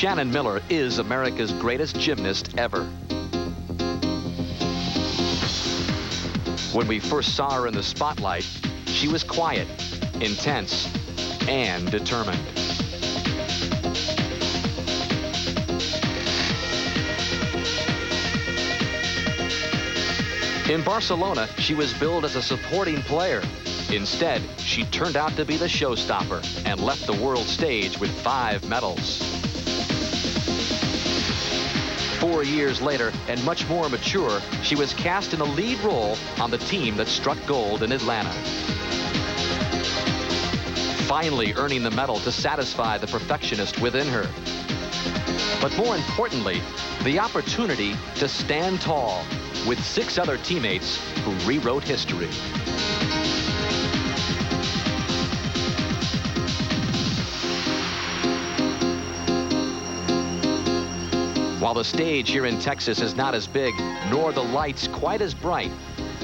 Shannon Miller is America's greatest gymnast ever. When we first saw her in the spotlight, she was quiet, intense, and determined. In Barcelona, she was billed as a supporting player. Instead, she turned out to be the showstopper and left the world stage with 5 medals. 4 years later, and much more mature, she was cast in a lead role on the team that struck gold in Atlanta. Finally earning the medal to satisfy the perfectionist within her. But more importantly, the opportunity to stand tall with 6 other teammates who rewrote history. While the stage here in Texas is not as big, nor the lights quite as bright,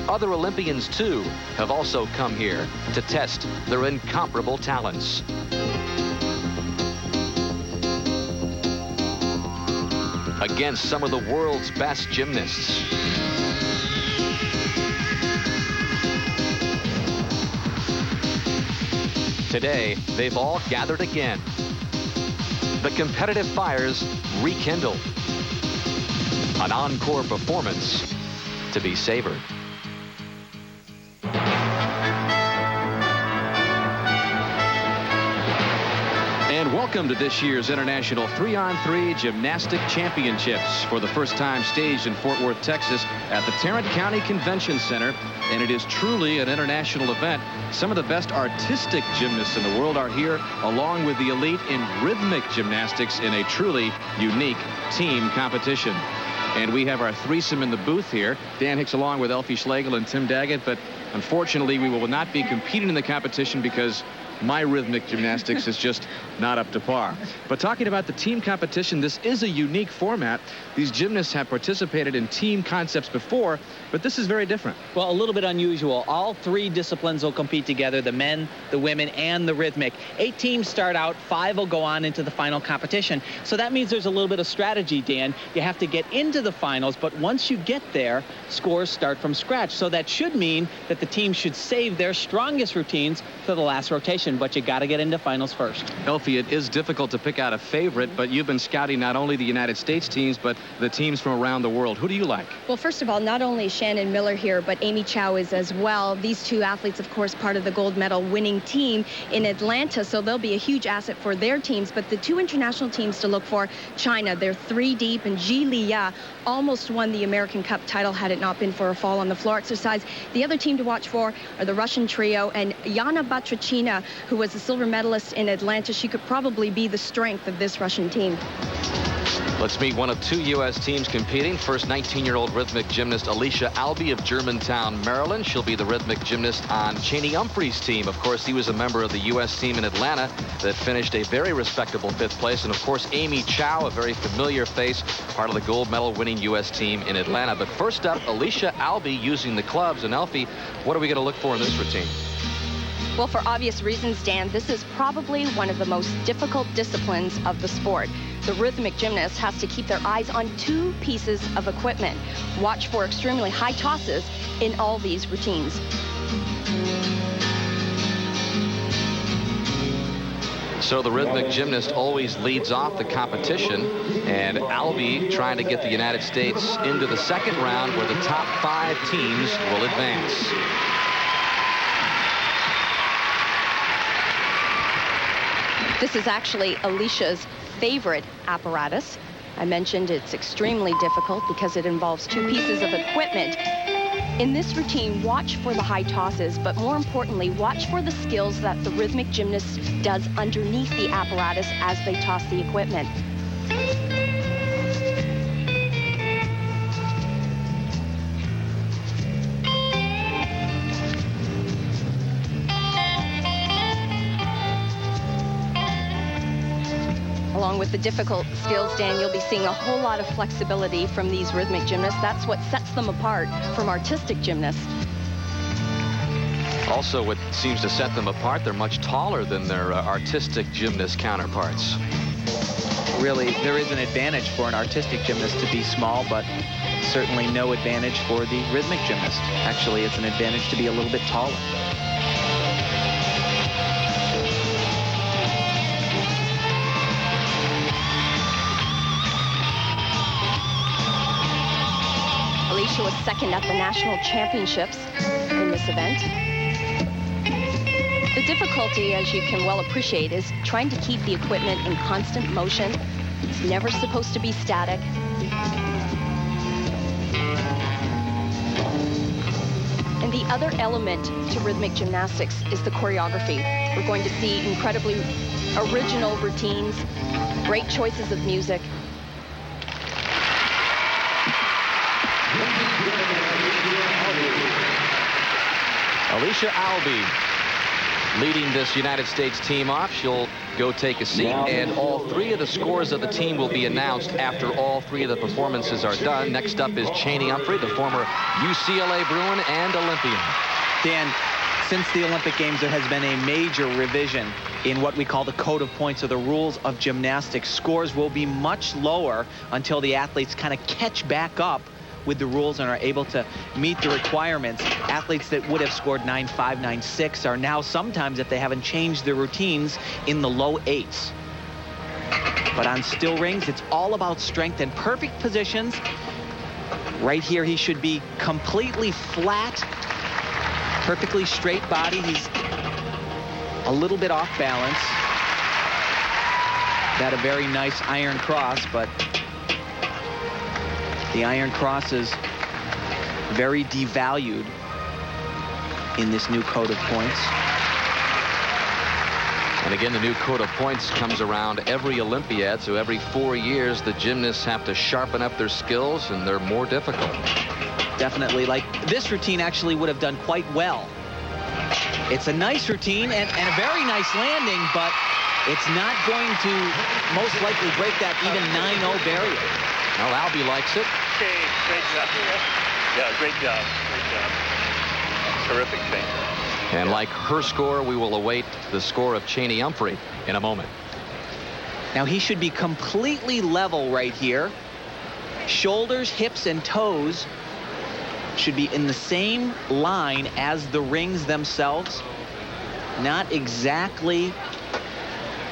other Olympians, too, have also come here to test their incomparable talents. Against some of the world's best gymnasts. Today, they've all gathered again. The competitive fires rekindled. An encore performance to be savored. And welcome to this year's International 3-on-3 Gymnastic Championships, for the first time staged in Fort Worth, Texas at the Tarrant County Convention Center. And it is truly an international event. Some of the best artistic gymnasts in the world are here, along with the elite in rhythmic gymnastics in a truly unique team competition. And we have our threesome in the booth here. Dan Hicks along with Elfie Schlegel and Tim Daggett. But unfortunately, we will not be competing in the competition because my rhythmic gymnastics is just not up to par. But talking about the team competition, this is a unique format. These gymnasts have participated in team concepts before, but this is very different. Well, a little bit unusual. All 3 disciplines will compete together, the men, the women, and the rhythmic. 8 teams start out, 5 will go on into the final competition. So that means there's a little bit of strategy, Dan. You have to get into the finals, but once you get there, scores start from scratch. So that should mean that the team should save their strongest routines for the last rotation, but you got to get into finals first. Elfie, it is difficult to pick out a favorite, but you've been scouting not only the United States teams, but the teams from around the world. Who do you like? Well, first of all, not only Shannon Miller here, but Amy Chow is as well. These 2 athletes, of course, part of the gold medal winning team in Atlanta, so they'll be a huge asset for their teams. But the 2 international teams to look for, China, they're 3 deep, and Ji Liya almost won the American Cup title had it not been for a fall on the floor exercise. The other team to watch for are the Russian trio, and Yana Batrachina, who was a silver medalist in Atlanta. She could probably be the strength of this Russian team. Let's meet one of 2 U.S. teams competing. First, 19-year-old rhythmic gymnast Alicia Albee of Germantown, Maryland. She'll be the rhythmic gymnast on Cheney Humphrey's team. Of course, he was a member of the U.S. team in Atlanta that finished a very respectable 5th place. And, of course, Amy Chow, a very familiar face, part of the gold medal-winning U.S. team in Atlanta. But first up, Alicia Albee using the clubs. And, Elfie, what are we going to look for in this routine? Well, for obvious reasons, Dan, this is probably one of the most difficult disciplines of the sport. The rhythmic gymnast has to keep their eyes on 2 pieces of equipment. Watch for extremely high tosses in all these routines. So the rhythmic gymnast always leads off the competition, and Albee trying to get the United States into the 2nd round where the top 5 teams will advance. This is actually Alicia's favorite apparatus. I mentioned it's extremely difficult because it involves 2 pieces of equipment. In this routine, watch for the high tosses, but more importantly, watch for the skills that the rhythmic gymnast does underneath the apparatus as they toss the equipment. Along with the difficult skills, Dan, you'll be seeing a whole lot of flexibility from these rhythmic gymnasts. That's what sets them apart from artistic gymnasts. Also, what seems to set them apart, they're much taller than their artistic gymnast counterparts. really, there is an advantage for an artistic gymnast to be small, but certainly no advantage for the rhythmic gymnast. Actually, it's an advantage to be a little bit taller. Alicia was second at the national championships in this event. The difficulty, as you can well appreciate, is trying to keep the equipment in constant motion. It's never supposed to be static. And the other element to rhythmic gymnastics is the choreography. We're going to see incredibly original routines, great choices of music. Alicia Albee leading this United States team off. She'll go take a seat, and all three of the scores of the team will be announced after all three of the performances are done. Next up is Cheney Humphrey, the former UCLA Bruin and Olympian. Dan, since the Olympic Games, there has been a major revision in what we call the code of points, or the rules of gymnastics. Scores will be much lower until the athletes kind of catch back up with the rules and are able to meet the requirements. Athletes that would have scored 9.5, 9.6 are now sometimes, if they haven't changed their routines, in the low 8s. But on still rings, it's all about strength and perfect positions. Right here, he should be completely flat, perfectly straight body. He's a little bit off balance. Got a very nice iron cross, but the iron cross is very devalued in this new code of points. And again, the new code of points comes around every Olympiad, so every 4 years the gymnasts have to sharpen up their skills, and they're more difficult. Definitely. Like, this routine actually would have done quite well. It's a nice routine and a very nice landing, but it's not going to most likely break that even 9-0 barrier. Well, Albee likes it. Okay, great job. Yeah, great job. Great job. Terrific thing. And like her score, we will await the score of Cheney Humphrey in a moment. Now, he should be completely level right here. Shoulders, hips, and toes should be in the same line as the rings themselves. Not exactly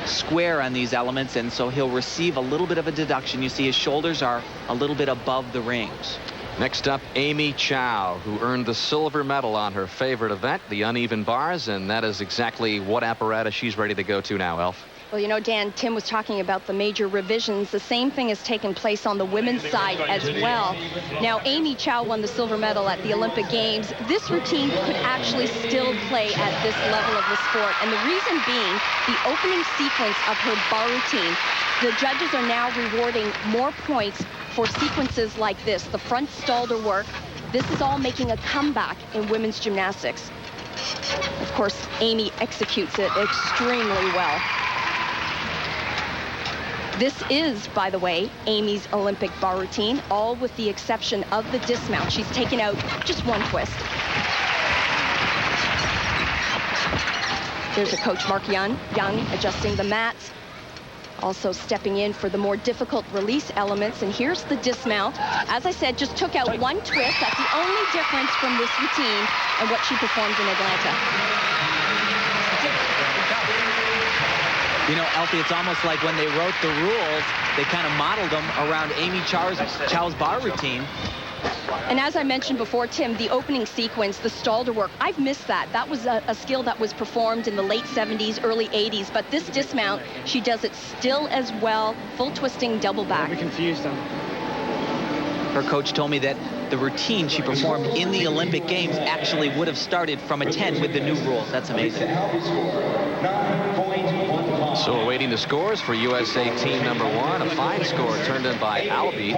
square on these elements, and so he'll receive a little bit of a deduction. You see his shoulders are a little bit above the rings. Next up, Amy Chow, who earned the silver medal on her favorite event, the uneven bars, and that is exactly what apparatus she's ready to go to now, Elf. Well, you know, Dan, Tim was talking about the major revisions. The same thing has taken place on the women's side as well. Now, Amy Chow won the silver medal at the Olympic Games. This routine could actually still play at this level of the sport, and the reason being the opening sequence of her bar routine. The judges are now rewarding more points for sequences like this, the front stalder work. This is all making a comeback in women's gymnastics. Of course, Amy executes it extremely well. This is, by the way, Amy's Olympic bar routine, all with the exception of the dismount. She's taken out just one twist. There's a coach, Mark Young adjusting the mats, also stepping in for the more difficult release elements. And here's the dismount. As I said, just took out one twist. That's the only difference from this routine and what she performed in Atlanta. You know, Elfie, it's almost like when they wrote the rules, they kind of modeled them around Amy Chow's bar routine. And as I mentioned before, Tim, the opening sequence, the stalder work, I've missed that. That was a skill that was performed in the late 70s, early 80s. But this dismount, she does it still as well. Full twisting, double back. I'm confused. Her coach told me that the routine she performed in the Olympic Games actually would have started from a 10 with the new rules. That's amazing. So awaiting the scores for USA team number 1. A fine score turned in by Albee.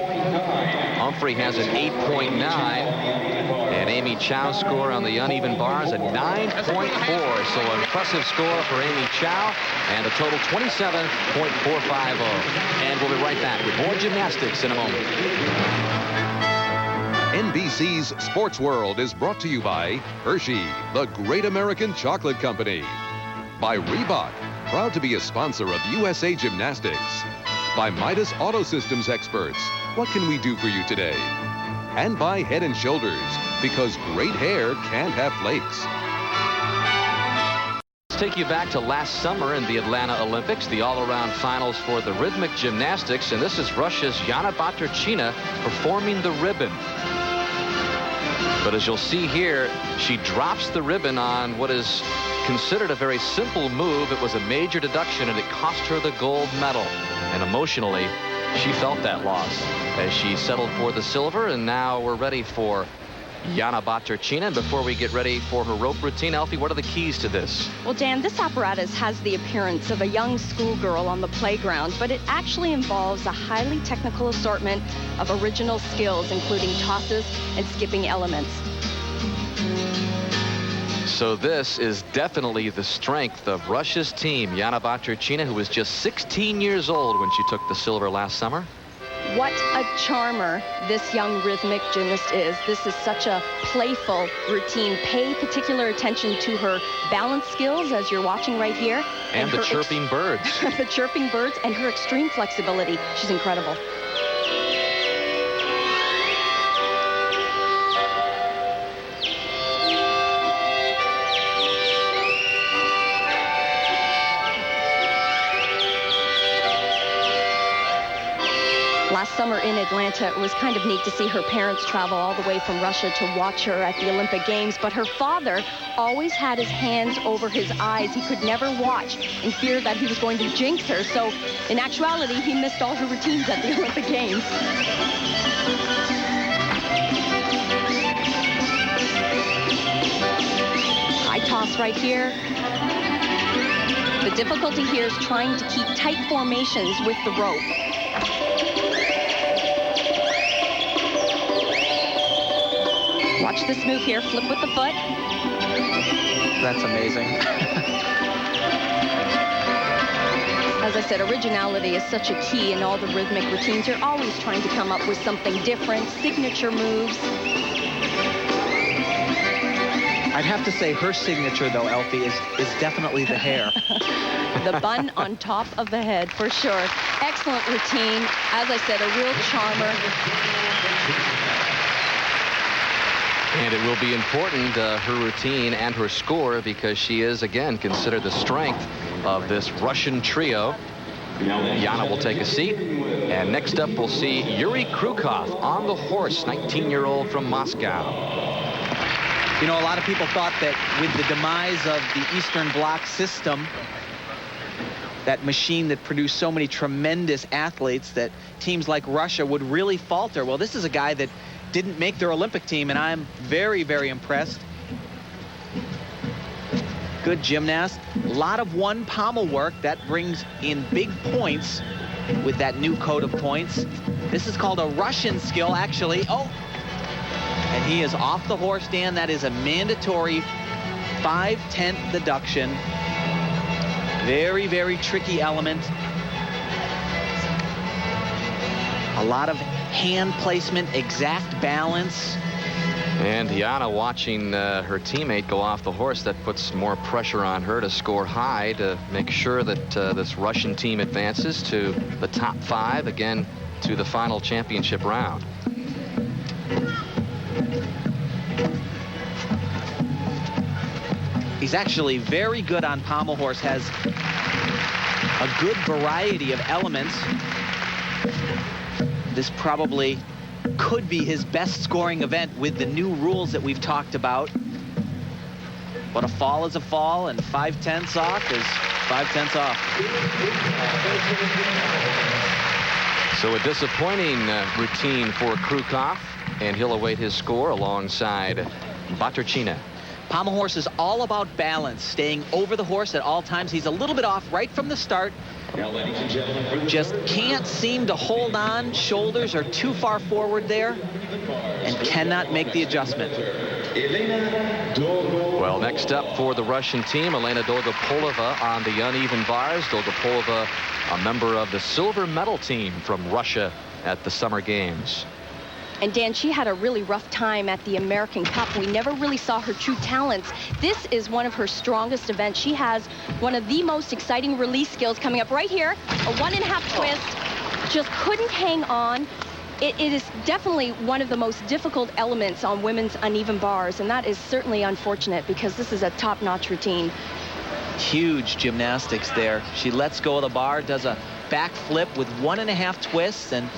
Humphrey has an 8.9. And Amy Chow's score on the uneven bars at 9.4. So an impressive score for Amy Chow and a total 27.450. And we'll be right back with more gymnastics in a moment. NBC's Sports World is brought to you by Hershey, the Great American Chocolate Company. By Reebok, proud to be a sponsor of USA Gymnastics. by Midas Auto Systems experts. What can we do for you today? And by Head & Shoulders, because great hair can't have flakes. Let's take you back to last summer in the Atlanta Olympics, the all-around finals for the rhythmic gymnastics, and this is Russia's Yana Baturchina performing the ribbon. But as you'll see here, she drops the ribbon on what is considered a very simple move. It was a major deduction, and it cost her the gold medal. And emotionally, she felt that loss as she settled for the silver, and now we're ready for Yana Baturchina. And before we get ready for her rope routine, Alfie, what are the keys to this? Well, Dan, this apparatus has the appearance of a young schoolgirl on the playground, but it actually involves a highly technical assortment of original skills, including tosses and skipping elements. So this is definitely the strength of Russia's team. Yana Baturchina, who was just 16 years old when she took the silver last summer. What a charmer this young rhythmic gymnast is. This is such a playful routine. Pay particular attention to her balance skills, as you're watching right here. And the chirping birds. The chirping birds and her extreme flexibility. She's incredible. Last summer in Atlanta, it was kind of neat to see her parents travel all the way from Russia to watch her at the Olympic Games. But her father always had his hands over his eyes. He could never watch in fear that he was going to jinx her. So in actuality, he missed all her routines at the Olympic Games. High toss right here. The difficulty here is trying to keep tight formations with the rope. Watch this move here, flip with the foot. That's amazing. As I said, originality is such a key in all the rhythmic routines. You're always trying to come up with something different, signature moves. I'd have to say her signature, though, Elfie, is definitely the hair. The bun on top of the head, for sure. Excellent routine. As I said, a real charmer. And it will be important, her routine and her score, because she is, again, considered the strength of this Russian trio. Yana will take a seat. And next up, we'll see Yuri Krukov on the horse, 19-year-old from Moscow. You know, a lot of people thought that with the demise of the Eastern Bloc system, that machine that produced so many tremendous athletes, that teams like Russia would really falter. Well, this is a guy that didn't make their Olympic team, and I'm very, very impressed. Good gymnast. A lot of one pommel work. That brings in big points with that new code of points. This is called a Russian skill, actually. Oh, and he is off the horse, Dan. That is a mandatory 5/10 deduction. Very, very tricky element. A lot of hand placement, exact balance. And Yana watching her teammate go off the horse. That puts more pressure on her to score high to make sure that this Russian team advances to the top 5, again, to the final championship round. He's actually very good on pommel horse, has a good variety of elements. This probably could be his best scoring event with the new rules that we've talked about. But a fall is a fall, and 5/10 off is 5/10 off. So a disappointing routine for Krukov, and he'll await his score alongside Baturchina. Pommel horse is all about balance, staying over the horse at all times. He's a little bit off right from the start. Just can't seem to hold on. Shoulders are too far forward there and cannot make the adjustment. Well, next up for the Russian team, Elena Dolgopolova on the uneven bars. Dolgopolova, a member of the silver medal team from Russia at the Summer Games. And Dan, she had a really rough time at the American Cup. We never really saw her true talents. This is one of her strongest events. She has one of the most exciting release skills coming up right here. A 1.5 twist just couldn't hang on. It is definitely one of the most difficult elements on women's uneven bars, and that is certainly unfortunate because this is a top-notch routine. Huge gymnastics there. She lets go of the bar, does a back flip with 1.5 twists, and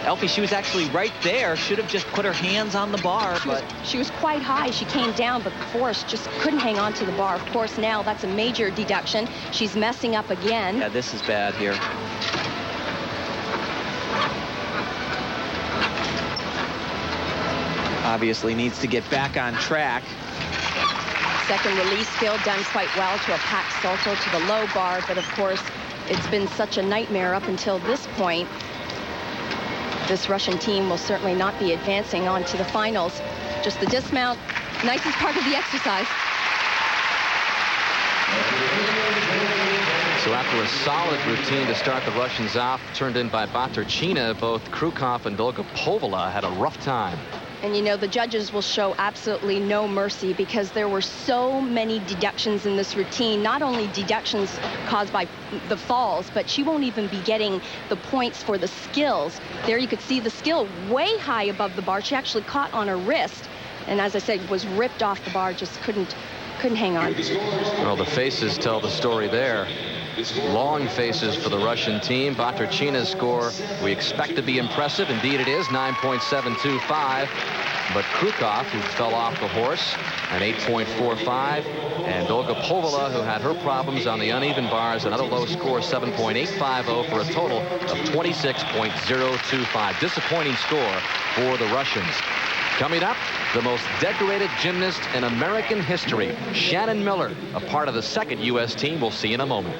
Elfie, she was actually right there. Should have just put her hands on the bar, she was quite high. She came down, but the force just couldn't hang on to the bar. Of course, now that's a major deduction. She's messing up again. Yeah, this is bad here. Obviously needs to get back on track. Second release skill done quite well to a pack salto to the low bar, but of course, it's been such a nightmare up until this point. This Russian team will certainly not be advancing on to the finals. Just the dismount, nicest part of the exercise. So after a solid routine to start the Russians off, turned in by Baturchina, both Krukov and Dolgopovala had a rough time. And you know, the judges will show absolutely no mercy because there were so many deductions in this routine. Not only deductions caused by the falls, but she won't even be getting the points for the skills. There you could see the skill way high above the bar. She actually caught on her wrist, and as I said, was ripped off the bar, just couldn't hang on. Well, the faces tell the story there. Long faces for the Russian team. Baturchina's score we expect to be impressive. Indeed it is, 9.725. But Krukov, who fell off the horse, an 8.45. And Dolgopovala, who had her problems on the uneven bars, another low score, 7.850, for a total of 26.025. Disappointing score for the Russians. Coming up, the most decorated gymnast in American history, Shannon Miller, a part of the second U.S. team. We'll see in a moment.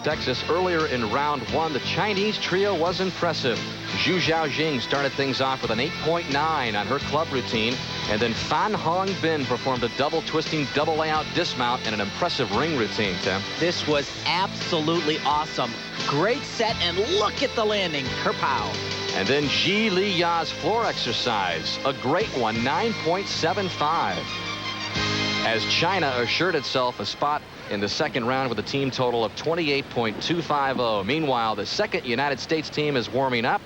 Texas earlier in round one, the Chinese trio was impressive. Zhu Zhaojing started things off with an 8.9 on her club routine, and then Fan Hongbin performed a double twisting, double layout dismount and an impressive ring routine, Tim. This was absolutely awesome. Great set, and look at the landing. Kerpow. And then Ji Li Ya's floor exercise, a great one, 9.75. As China assured itself a spot in the second round with a team total of 28.250. Meanwhile, the second United States team is warming up.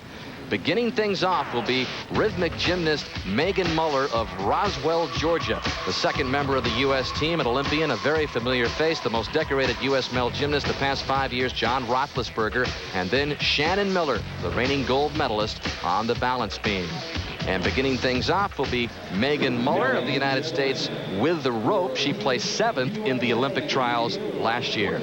Beginning things off will be rhythmic gymnast Megan Muller of Roswell, Georgia. The second member of the U.S. team, an Olympian, a very familiar face, the most decorated U.S. male gymnast the past 5 years, John Roethlisberger, and then Shannon Miller, the reigning gold medalist on the balance beam. And beginning things off will be Megan Muller of the United States with the rope. She placed 7th in the Olympic trials last year. Of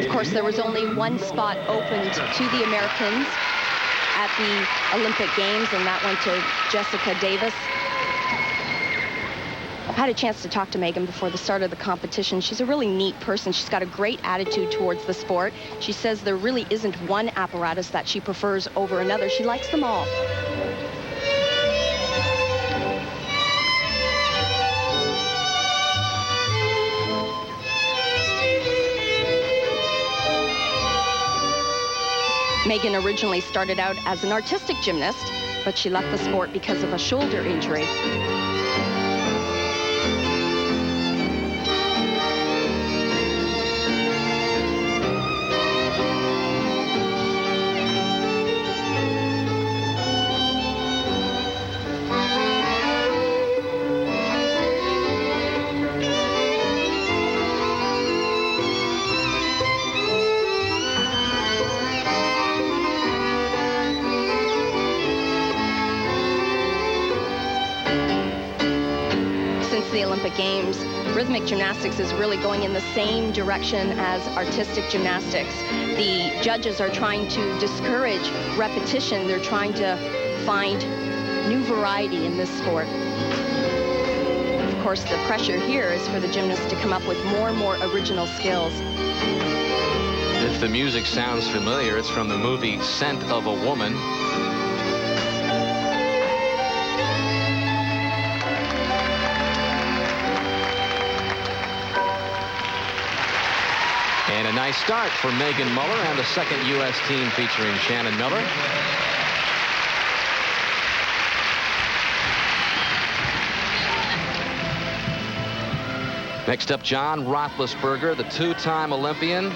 course, there was only one spot opened to the Americans at the Olympic Games, and that went to Jessica Davis. I've had a chance to talk to Megan before the start of the competition. She's a really neat person. She's got a great attitude towards the sport. She says there really isn't one apparatus that she prefers over another. She likes them all. Megan originally started out as an artistic gymnast, but she left the sport because of a shoulder injury. The Olympic Games, rhythmic gymnastics is really going in the same direction as artistic gymnastics. The judges are trying to discourage repetition. They're trying to find new variety in this sport. Of course, the pressure here is for the gymnasts to come up with more and more original skills. If the music sounds familiar, it's from the movie Scent of a Woman. And a nice start for Megan Muller and the second U.S. team featuring Shannon Miller. Next up, John Roethlisberger, the two-time Olympian,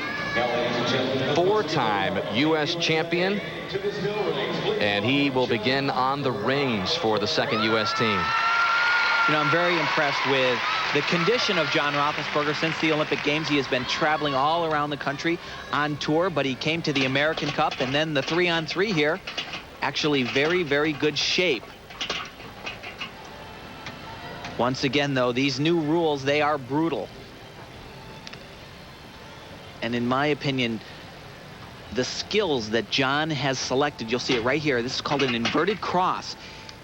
four-time U.S. champion, and he will begin on the rings for the second U.S. team. You know, I'm very impressed with the condition of John Roethlisberger since the Olympic Games. He has been traveling all around the country on tour, but he came to the American Cup and then the 3-on-3 here. Actually very, very good shape. Once again, though, these new rules, they are brutal. And in my opinion, the skills that John has selected, you'll see it right here. This is called an inverted cross.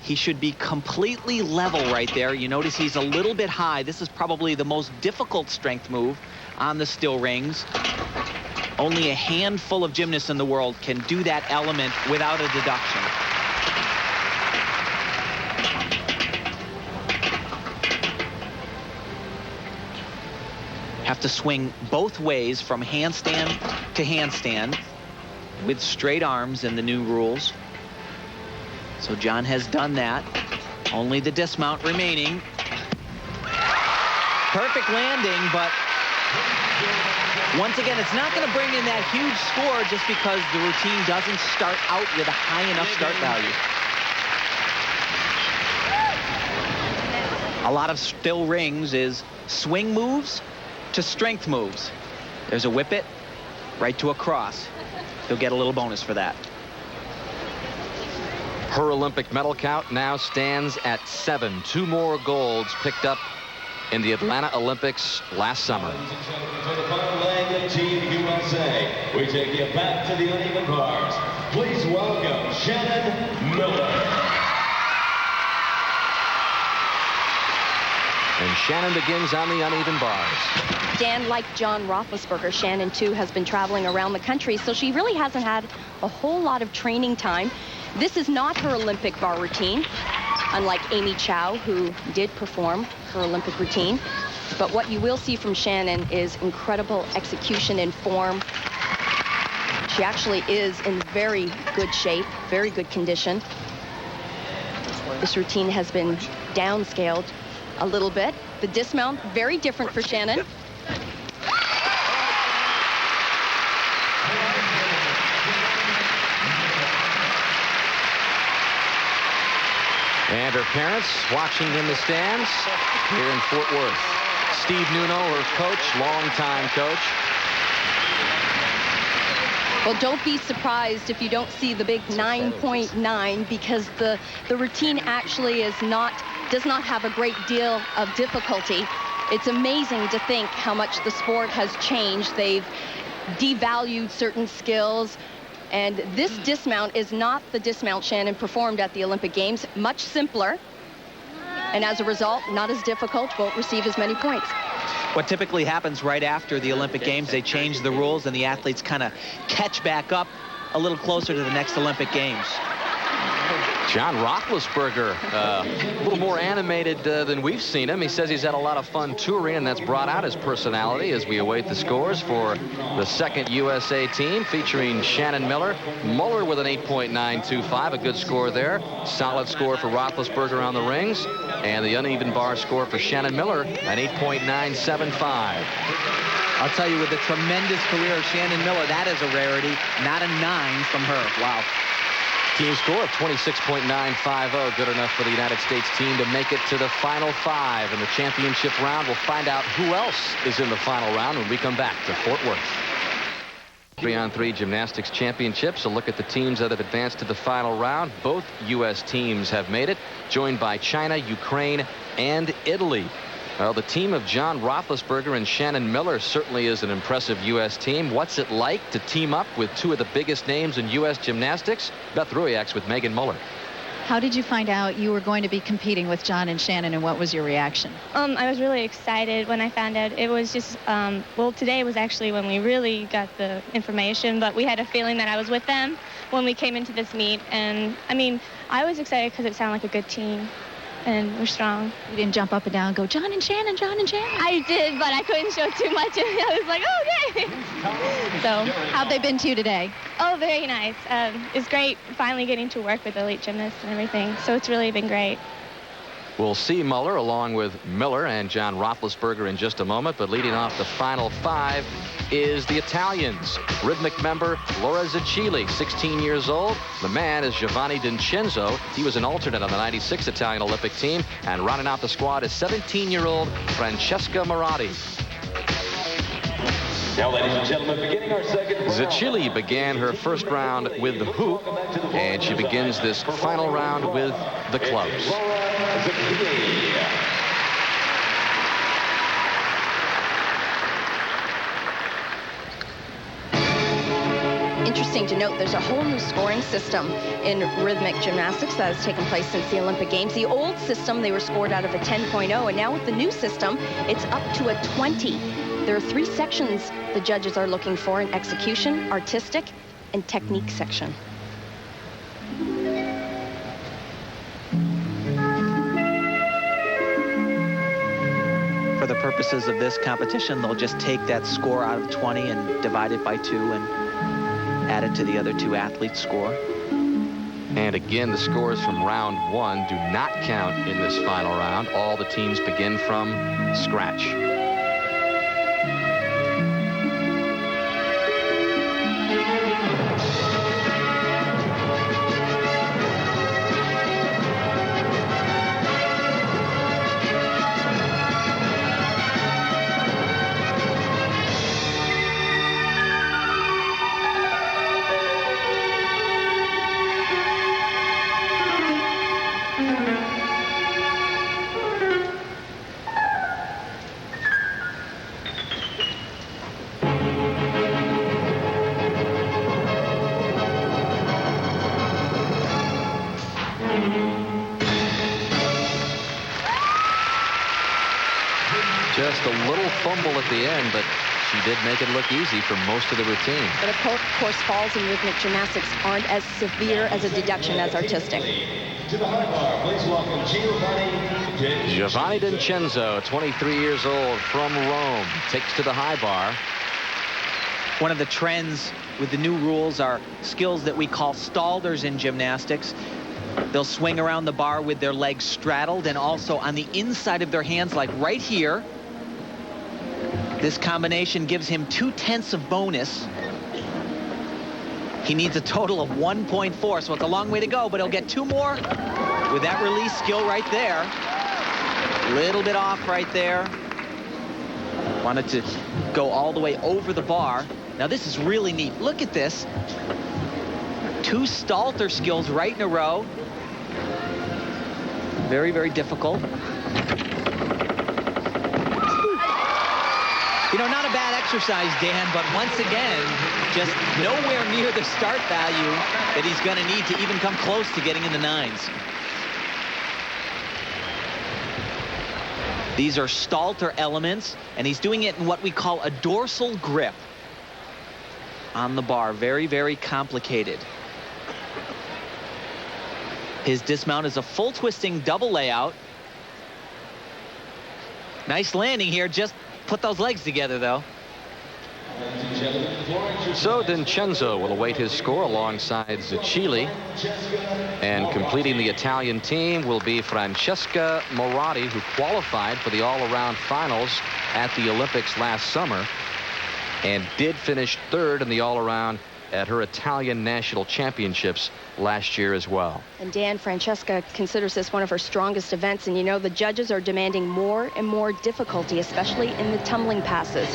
He should be completely level right there. You notice he's a little bit high. This is probably the most difficult strength move on the still rings. Only a handful of gymnasts in the world can do that element without a deduction. Have to swing both ways from handstand to handstand with straight arms in the new rules. So John has done that. Only the dismount remaining. Perfect landing, but once again, it's not going to bring in that huge score just because the routine doesn't start out with a high enough start value. A lot of still rings is swing moves to strength moves. There's a whip it right to a cross. He'll get a little bonus for that. Her Olympic medal count now stands at 7. 2 more golds picked up in the Atlanta Olympics last summer. For the final leg of Team USA, we take you back to the uneven bars. Please welcome Shannon Miller. And Shannon begins on the uneven bars. Dan, like John Roethlisberger, Shannon, too, has been traveling around the country, so she really hasn't had a whole lot of training time. This is not her Olympic bar routine, unlike Amy Chow, who did perform her Olympic routine. But what you will see from Shannon is incredible execution and form. She actually is in very good shape, very good condition. This routine has been downscaled a little bit. The dismount, very different for Shannon. And her parents watching in the stands here in Fort Worth. Steve Nuno, her coach, longtime coach. Well, don't be surprised if you don't see the big 9.9 because the routine actually does not have a great deal of difficulty. It's amazing to think how much the sport has changed. They've devalued certain skills. And this dismount is not the dismount Shannon performed at the Olympic Games. Much simpler. And as a result, not as difficult, won't receive as many points. What typically happens right after the Olympic Games, they change the rules and the athletes kind of catch back up a little closer to the next Olympic Games. John Roethlisberger, a little more animated than we've seen him. He says he's had a lot of fun touring, and that's brought out his personality as we await the scores for the second USA team, featuring Shannon Miller. Muller with an 8.925, a good score there. Solid score for Roethlisberger on the rings, and the uneven bar score for Shannon Miller, an 8.975. I'll tell you, with the tremendous career of Shannon Miller, that is a rarity. Not a 9 from her. Wow. Team score of 26.950, good enough for the United States team to make it to the final 5 in the championship round. We'll find out who else is in the final round when we come back to Fort Worth. 3-on-3 gymnastics championships. A look at the teams that have advanced to the final round. Both U.S. teams have made it, joined by China, Ukraine, and Italy. Well, the team of John Roethlisberger and Shannon Miller certainly is an impressive U.S. team. What's it like to team up with 2 of the biggest names in U.S. gymnastics? Beth Ruiak's with Megan Muller. How did you find out you were going to be competing with John and Shannon, and what was your reaction? I was really excited when I found out. It was just, well, today was actually when we really got the information, but we had a feeling that I was with them when we came into this meet. And, I mean, I was excited because it sounded like a good team. And we're strong. You didn't jump up and down and go, John and Shannon, John and Shannon? I did, but I couldn't show too much. And I was like, okay. So, how've they been to you today? Oh, very nice. It's great finally getting to work with elite gymnasts and everything. So it's really been great. We'll see Muller along with Miller and John Roethlisberger in just a moment, but leading off the final 5 is the Italians. Rhythmic member Laura Zacchili, 16 years old. The man is Giovanni Vincenzo. He was an alternate on the 96 Italian Olympic team. And rounding out the squad is 17-year-old Francesca Moratti. Now, ladies and gentlemen, beginning our second round. Zacchili began her first round with the hoop, and she begins this final round with the clubs. Interesting to note, there's a whole new scoring system in rhythmic gymnastics that has taken place since the Olympic Games. The old system, they were scored out of a 10.0, and now with the new system, it's up to a 20. There are 3 sections the judges are looking for: in execution, artistic, and technique section. For the purposes of this competition, they'll just take that score out of 20 and divide it by 2 and add it to the other 2 athletes' score. And again, the scores from round 1 do not count in this final round. All the teams begin from scratch. Just a little fumble at the end, but she did make it look easy for most of the routine. But of course, falls in rhythmic gymnastics aren't as severe as a deduction as artistic. To the high bar, please welcome Giovanni Vincenzo, 23 years old, from Rome, takes to the high bar. One of the trends with the new rules are skills that we call stalders in gymnastics. They'll swing around the bar with their legs straddled and also on the inside of their hands, like right here. This combination gives him 2/10 of bonus. He needs a total of 1.4, so it's a long way to go, but he'll get 2 more with that release skill right there. A little bit off right there. Wanted to go all the way over the bar. Now this is really neat. Look at this. 2 Stalter skills right in a row. Very, very difficult. You know, not a bad exercise, Dan, but once again, just nowhere near the start value that he's going to need to even come close to getting in the 9s. These are Stalter elements, and he's doing it in what we call a dorsal grip on the bar. Very, very complicated. His dismount is a full twisting double layout. Nice landing here. Just put those legs together, though. So Vincenzo will await his score alongside Zacchili. And completing the Italian team will be Francesca Moratti, who qualified for the all-around finals at the Olympics last summer and did finish 3rd in the all-around at her Italian national championships last year as well. And Dan, Francesca considers this one of her strongest events, and you know the judges are demanding more and more difficulty, especially in the tumbling passes.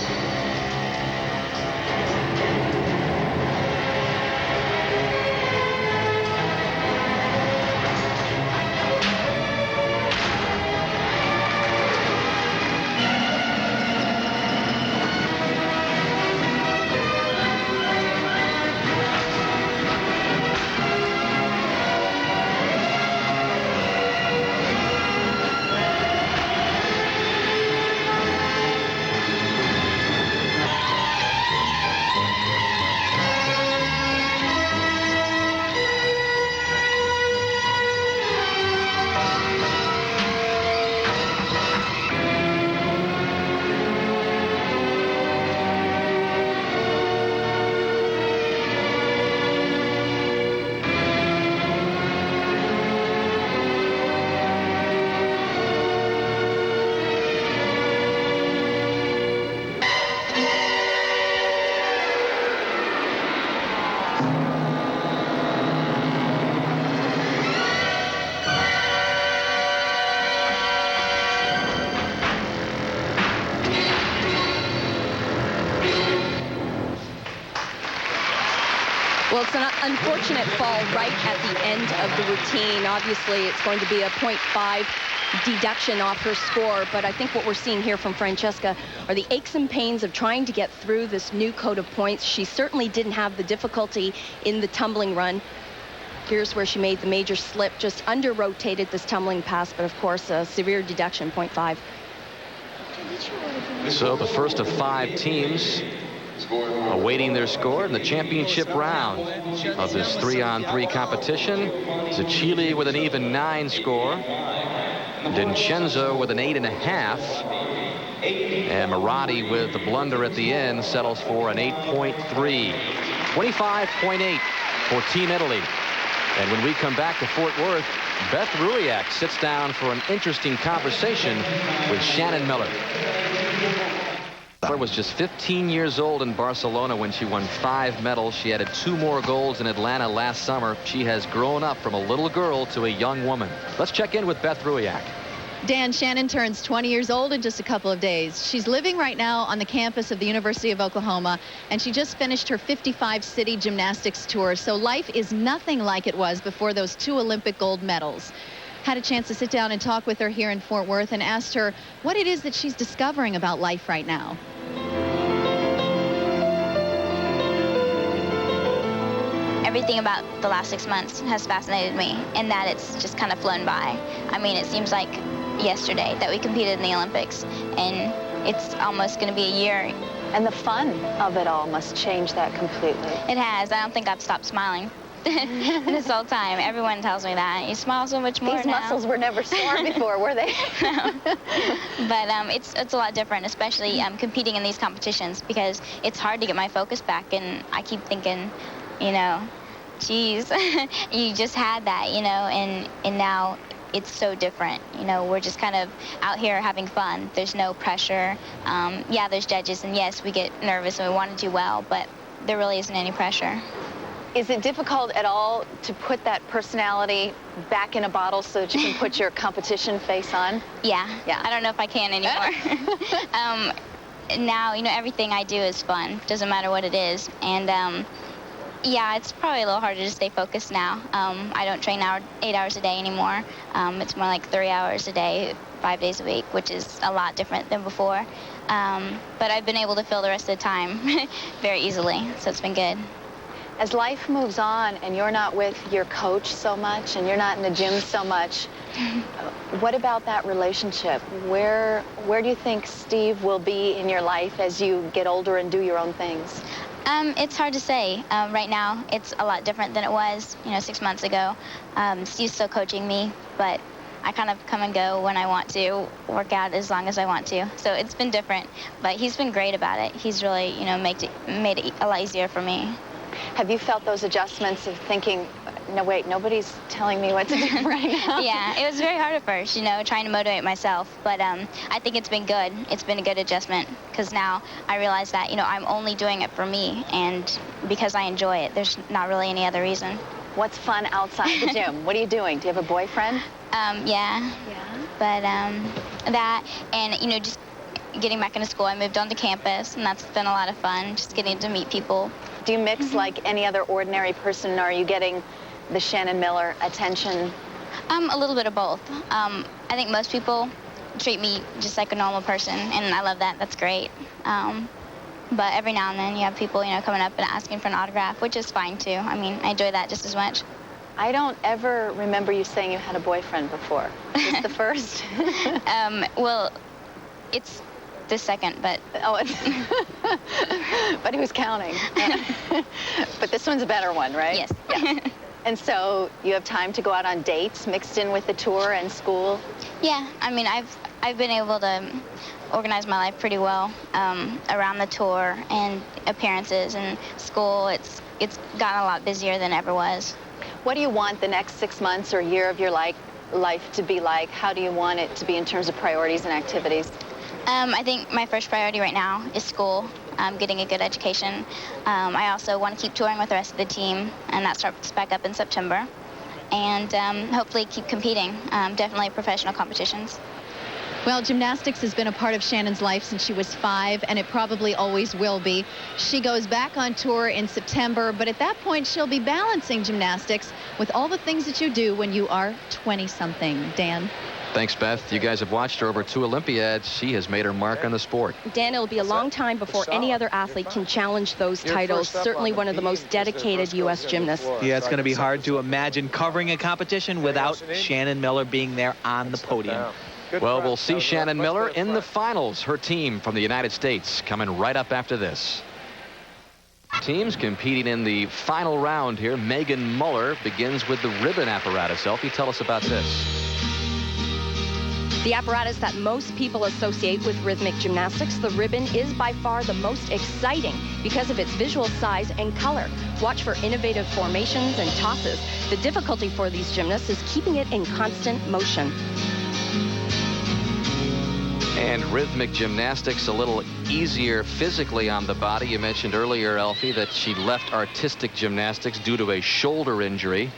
Well, it's an unfortunate fall right at the end of the routine. Obviously, it's going to be a 0.5 deduction off her score, but I think what we're seeing here from Francesca are the aches and pains of trying to get through this new code of points. She certainly didn't have the difficulty in the tumbling run. Here's where she made the major slip, just under-rotated this tumbling pass, but of course, a severe deduction, 0.5. So the first of 5 teams awaiting their score in the championship round of this 3-on-3 competition. Zacchili with an even 9 score. Vincenzo with an 8.5. And Marotti with the blunder at the end settles for an 8.3. 25.8 for Team Italy. And when we come back to Fort Worth, Beth Ruiak sits down for an interesting conversation with Shannon Miller. Miller was just 15 years old in Barcelona when she won 5 medals. She added 2 more golds in Atlanta last summer. She has grown up from a little girl to a young woman. Let's check in with Beth Ruiak. Dan, Shannon turns 20 years old in just a couple of days. She's living right now on the campus of the University of Oklahoma, and she just finished her 55-city gymnastics tour. So life is nothing like it was before those 2 Olympic gold medals. Had a chance to sit down and talk with her here in Fort Worth and asked her what it is that she's discovering about life right now. Everything about the last 6 months has fascinated me, in that it's just kind of flown by. I mean, it seems like yesterday that we competed in the Olympics, and it's almost going to be a year. And the fun of it all must change that completely. It has. I don't think I've stopped smiling this whole time. Everyone tells me that. You smile so much more These now. muscles were never sore before, were they? No. But it's a lot different, especially competing in these competitions, because it's hard to get my focus back, and I keep thinking, you know, geez, you just had that, you know, and now it's so different. You know, we're just kind of out here having fun. There's no pressure. Yeah, there's judges, and yes, we get nervous and we want to do well, but there really isn't any pressure. Is it difficult at all to put that personality back in a bottle so that you can put your competition face on? Yeah. I don't know if I can anymore. Now, you know, everything I do is fun. Doesn't matter what it is. And yeah, it's probably a little harder to stay focused now. I don't train 8 hours a day anymore. It's more like 3 hours a day, 5 days a week, which is a lot different than before. But I've been able to fill the rest of the time very easily, so it's been good. As life moves on and you're not with your coach so much and you're not in the gym so much, what about that relationship? Where do you think Steve will be in your life as you get older and do your own things? It's hard to say. Right now, it's a lot different than it was, you know, 6 months ago. Steve's still coaching me, but I kind of come and go when I want to, work out as long as I want to. So it's been different, but he's been great about it. He's really, you know, made it a lot easier for me. Have you felt those adjustments of thinking, no, wait, nobody's telling me what to do right now? Yeah, it was very hard at first, you know, trying to motivate myself. But I think it's been good. It's been a good adjustment, because now I realize that, you know, I'm only doing it for me, and because I enjoy it. There's not really any other reason. What's fun outside the gym? What are you doing? Do you have a boyfriend? Yeah. But that, and, you know, just getting back into school. I moved on to campus, and that's been a lot of fun, just getting to meet people. Do you mix like any other ordinary person, or are you getting the Shannon Miller attention? A little bit of both. I think most people treat me just like a normal person, and I love that. That's great. But every now and then you have people, you know, coming up and asking for an autograph, which is fine too. I mean, I enjoy that just as much. I don't ever remember you saying you had a boyfriend before. Is this the first? Well, it's the second, but... Oh, it's... But who's counting? But this one's a better one, right? Yes. Yeah. And so you have time to go out on dates mixed in with the tour and school? Yeah, I mean, I've been able to organize my life pretty well around the tour and appearances and school. It's gotten a lot busier than ever was. What do you want the next 6 months or year of your life to be like? How do you want it to be in terms of priorities and activities? I think my first priority right now is school, getting a good education. I also want to keep touring with the rest of the team, and that starts back up in September. And hopefully keep competing, definitely professional competitions. Well, gymnastics has been a part of Shannon's life since she was 5, and it probably always will be. She goes back on tour in September, but at that point, she'll be balancing gymnastics with all the things that you do when you are 20-something. Dan? Thanks, Beth. You guys have watched her over 2 Olympiads. She has made her mark on the sport. Dan, it'll be a long time before any other athlete can challenge those titles. Certainly one of the most dedicated U.S. gymnasts. Yeah, it's going to be hard to imagine covering a competition without Shannon Miller being there on the podium. Well, we'll see Shannon Miller in the finals. Her team from the United States coming right up after this. Teams competing in the final round here. Megan Muller begins with the ribbon apparatus. Elfie, tell us about this. The apparatus that most people associate with rhythmic gymnastics, the ribbon, is by far the most exciting because of its visual size and color. Watch for innovative formations and tosses. The difficulty for these gymnasts is keeping it in constant motion. And rhythmic gymnastics a little easier physically on the body. You mentioned earlier, Elfie, that she left artistic gymnastics due to a shoulder injury.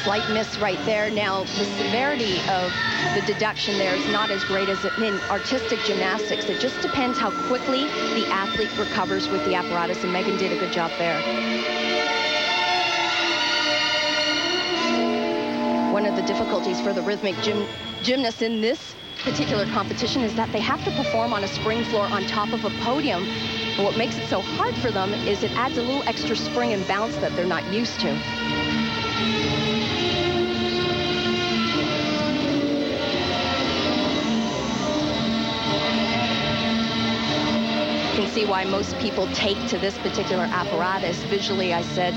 Slight miss right there. Now, the severity of the deduction there is not as great as in artistic gymnastics. It just depends how quickly the athlete recovers with the apparatus, and Megan did a good job there. One of the difficulties for the rhythmic gymnasts in this particular competition is that they have to perform on a spring floor on top of a podium. And what makes it so hard for them is it adds a little extra spring and bounce that they're not used to. You can see why most people take to this particular apparatus. Visually, I said,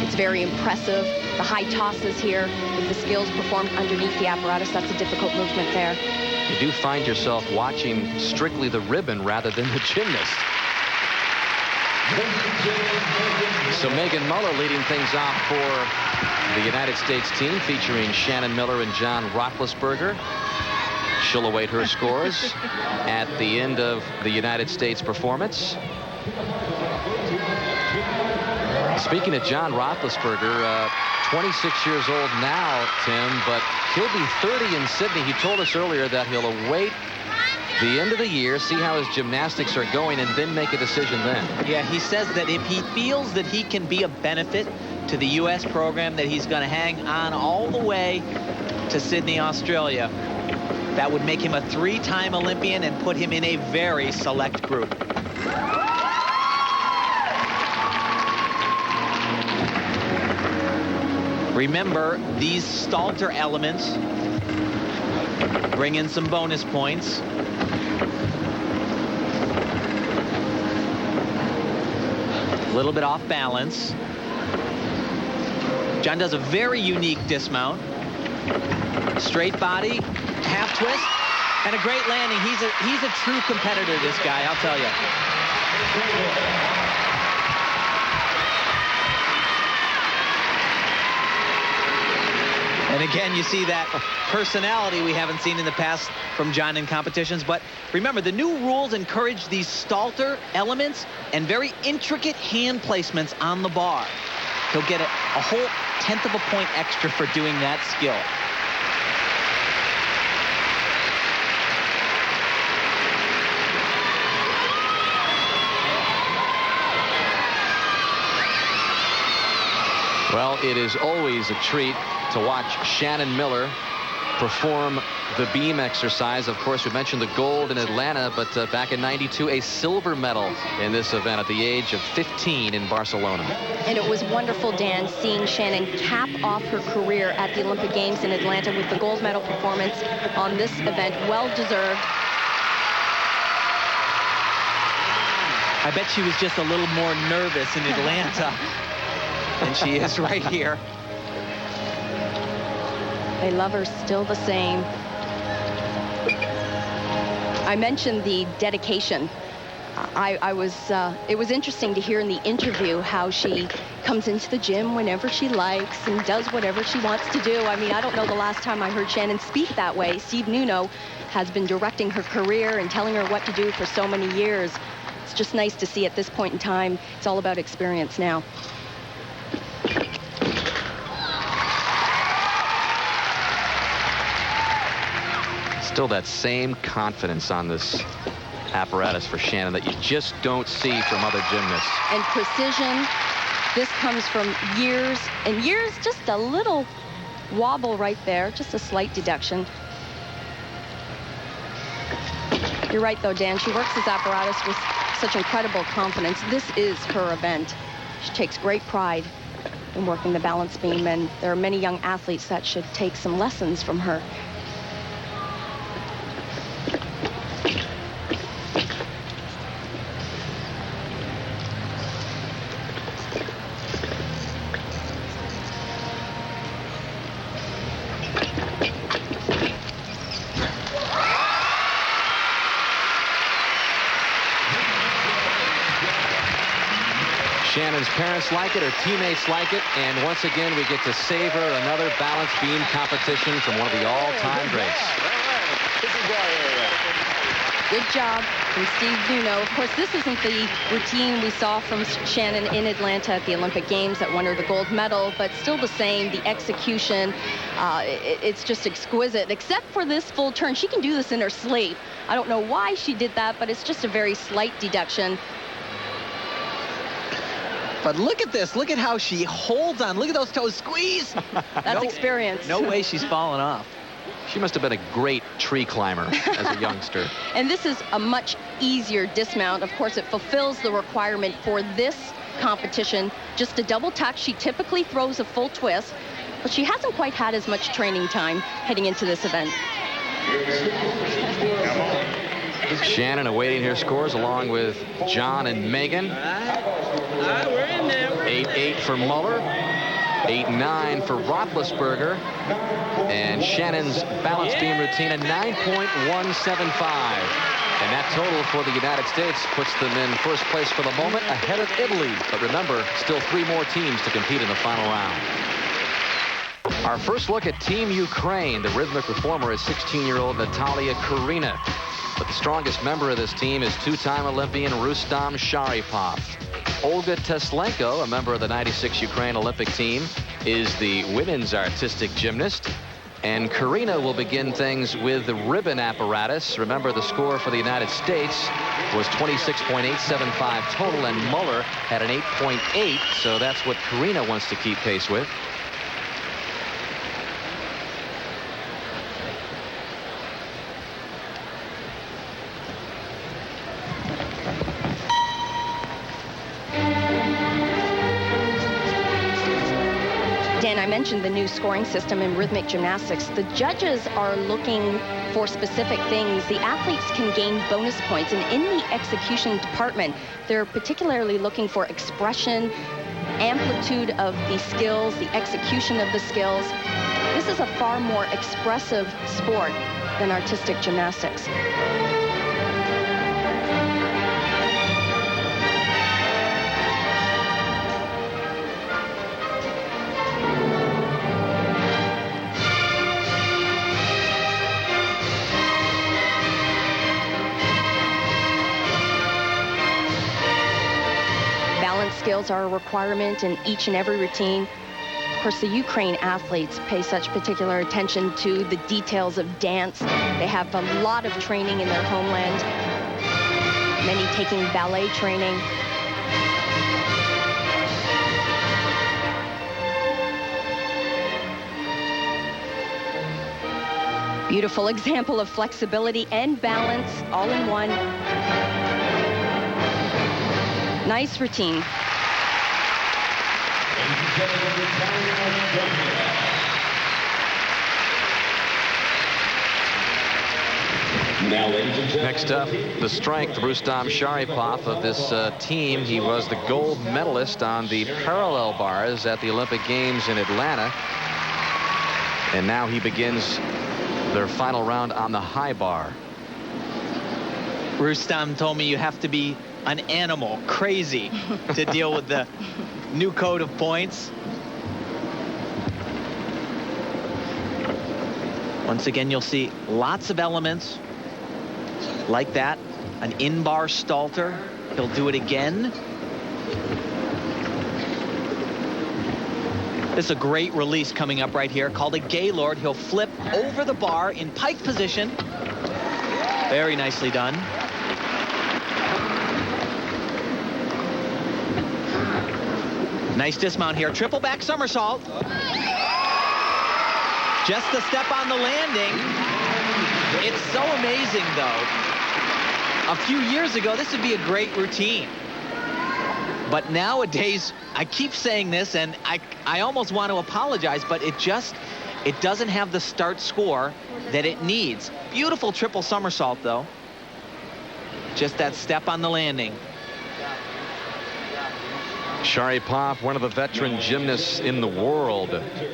it's very impressive. The high tosses here with the skills performed underneath the apparatus, that's a difficult movement there. You do find yourself watching strictly the ribbon rather than the gymnast. So Megan Muller leading things off for the United States team, featuring Shannon Miller and John Roethlisberger. She'll await her scores at the end of the United States performance. Speaking of John Roethlisberger, 26 years old now, Tim, but he'll be 30 in Sydney. He told us earlier that he'll await the end of the year, see how his gymnastics are going, and then make a decision then. Yeah, he says that if he feels that he can be a benefit to the U.S. program, that he's going to hang on all the way to Sydney, Australia. That would make him a 3-time Olympian and put him in a very select group. Remember, these Stalter elements bring in some bonus points. A little bit off balance. John does a very unique dismount. Straight body, half twist, and a great landing. He's a true competitor, this guy, I'll tell you. And again, you see that personality we haven't seen in the past from John in competitions. But remember, the new rules encourage these Stalter elements and very intricate hand placements on the bar. He'll get a whole 1/10 of a point extra for doing that skill. Well, it is always a treat to watch Shannon Miller perform the beam exercise. Of course, we mentioned the gold in Atlanta, but back in '92, a silver medal in this event at the age of 15 in Barcelona. And it was wonderful, Dan, seeing Shannon cap off her career at the Olympic Games in Atlanta with the gold medal performance on this event. Well deserved. I bet she was just a little more nervous in Atlanta. And she is right here. They love her still the same. I mentioned the dedication. It was interesting to hear in the interview how she comes into the gym whenever she likes and does whatever she wants to do. I mean, I don't know the last time I heard Shannon speak that way. Steve Nuno has been directing her career and telling her what to do for so many years. It's just nice to see at this point in time. It's all about experience now. Still that same confidence on this apparatus for Shannon that you just don't see from other gymnasts. And precision, this comes from years and years, just a little wobble right there, just a slight deduction. You're right, though, Dan. She works this apparatus with such incredible confidence. This is her event. She takes great pride in working the balance beam, and there are many young athletes that should take some lessons from her. Shannon's parents like it, her teammates like it, and once again we get to savor another balance beam competition from one of the all-time greats. Good job from Steve Nuno. Of course, this isn't the routine we saw from Shannon in Atlanta at the Olympic Games that won her the gold medal, but still the same, the execution, it's just exquisite, except for this full turn. She can do this in her sleep. I don't know why she did that, but it's just a very slight deduction. But look at this. Look at how she holds on. Look at those toes squeeze. That's experience. No way she's falling off. She must have been a great tree climber as a youngster. And this is a much easier dismount. Of course, it fulfills the requirement for this competition. Just a double tuck. She typically throws a full twist, but she hasn't quite had as much training time heading into this event. Shannon awaiting her scores along with John and Megan. 8-8 for Muller. 8-9 for Roethlisberger. And Shannon's balance beam routine, a 9.175. And that total for the United States puts them in first place for the moment, ahead of Italy. But remember, still 3 more teams to compete in the final round. Our first look at Team Ukraine. The rhythmic performer is 16-year-old Natalia Karina. But the strongest member of this team is 2-time Olympian Rustam Sharipov. Olga Teslenko, a member of the '96 Ukraine Olympic team, is the women's artistic gymnast. And Karina will begin things with the ribbon apparatus. Remember, the score for the United States was 26.875 total, and Muller had an 8.8, so that's what Karina wants to keep pace with. Dan, I mentioned the new scoring system in rhythmic gymnastics. The judges are looking for specific things. The athletes can gain bonus points, and in the execution department, they're particularly looking for expression, amplitude of the skills, the execution of the skills. This is a far more expressive sport than artistic gymnastics. Skills are a requirement in each and every routine. Of course, the Ukraine athletes pay such particular attention to the details of dance. They have a lot of training in their homeland, many taking ballet training. Beautiful example of flexibility and balance all in one. Nice routine. Now, ladies and gentlemen, Next up, the strength, Rustam Sharipov of this team. He was the gold medalist on the parallel bars at the Olympic Games in Atlanta. And now he begins their final round on the high bar. Rustam told me you have to be an animal, crazy, to deal with the new code of points. Once again, you'll see lots of elements like that. An in-bar stalter. He'll do it again. This is a great release coming up right here, called a Gaylord. He'll flip over the bar in pike position. Very nicely done. Nice dismount here. Triple back somersault. Just a step on the landing. It's so amazing, though. A few years ago, this would be a great routine. But nowadays, I keep saying this, and I almost want to apologize, but it doesn't have the start score that it needs. Beautiful triple somersault, though. Just that step on the landing. Sharipov, one of the veteran gymnasts in the world,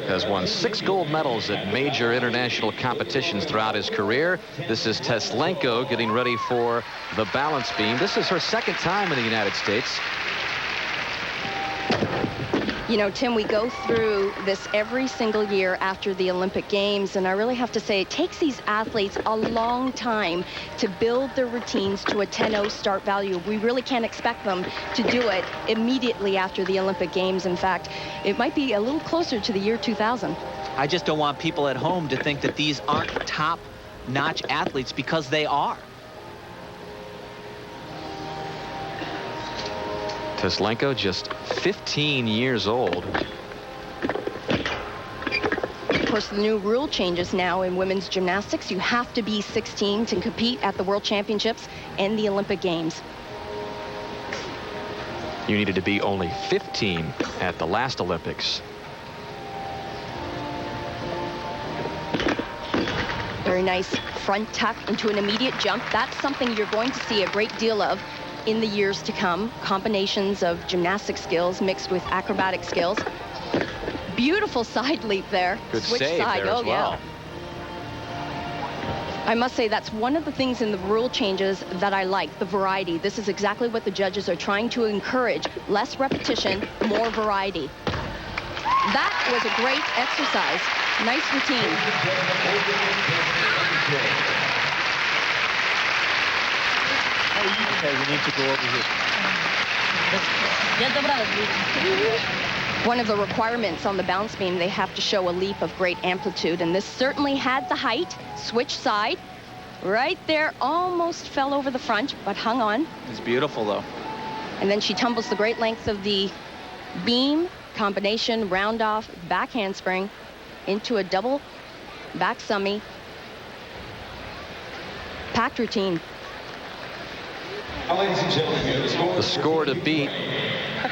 has won 6 gold medals at major international competitions throughout his career. This is Teslenko getting ready for the balance beam. This is her second time in the United States. You know, Tim, we go through this every single year after the Olympic Games, and I really have to say it takes these athletes a long time to build their routines to a 10-0 start value. We really can't expect them to do it immediately after the Olympic Games. In fact, it might be a little closer to the year 2000. I just don't want people at home to think that these aren't top-notch athletes, because they are. Teslenko, just 15 years old. Of course, the new rule changes now in women's gymnastics. You have to be 16 to compete at the World Championships and the Olympic Games. You needed to be only 15 at the last Olympics. Very nice front tuck into an immediate jump. That's something you're going to see a great deal of in the years to come. Combinations of gymnastic skills mixed with acrobatic skills. Beautiful side leap there. Good Switch save side. there as well. Yeah. I must say that's one of the things in the rule changes that I like, the variety. This is exactly what the judges are trying to encourage. Less repetition, more variety. That was a great exercise. Nice routine. Okay, we need to go over here. One of the requirements on the balance beam, they have to show a leap of great amplitude, and this certainly had the height. Switch side. Right there, almost fell over the front, but hung on. It's beautiful, though. And then she tumbles the great length of the beam, combination, round off, back handspring, into a double back summy. Packed routine. The score to beat,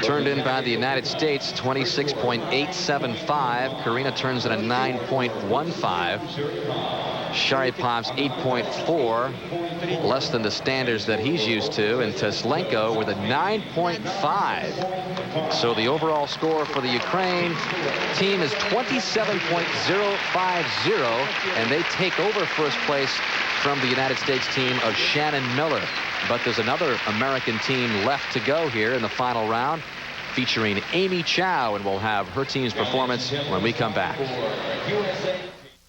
turned in by the United States, 26.875. Karina turns in a 9.15. Sharipov's 8.4, less than the standards that he's used to, and Teslenko with a 9.5. So the overall score for the Ukraine team is 27.050, and they take over first place from the United States team of Shannon Miller. But there's another American team left to go here in the final round, featuring Amy Chow, and we'll have her team's performance when we come back.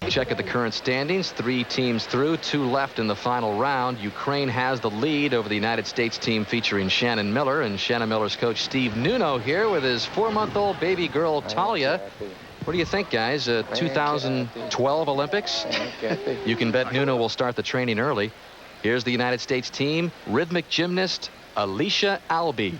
Check at the current standings. 3 teams through, 2 left in the final round. Ukraine has the lead over the United States team featuring Shannon Miller, and Shannon Miller's coach Steve Nuno here with his 4-month-old baby girl Talia. What do you think, guys? 2012 Olympics? You can bet Nuno will start the training early. Here's the United States team, rhythmic gymnast Alicia Albee.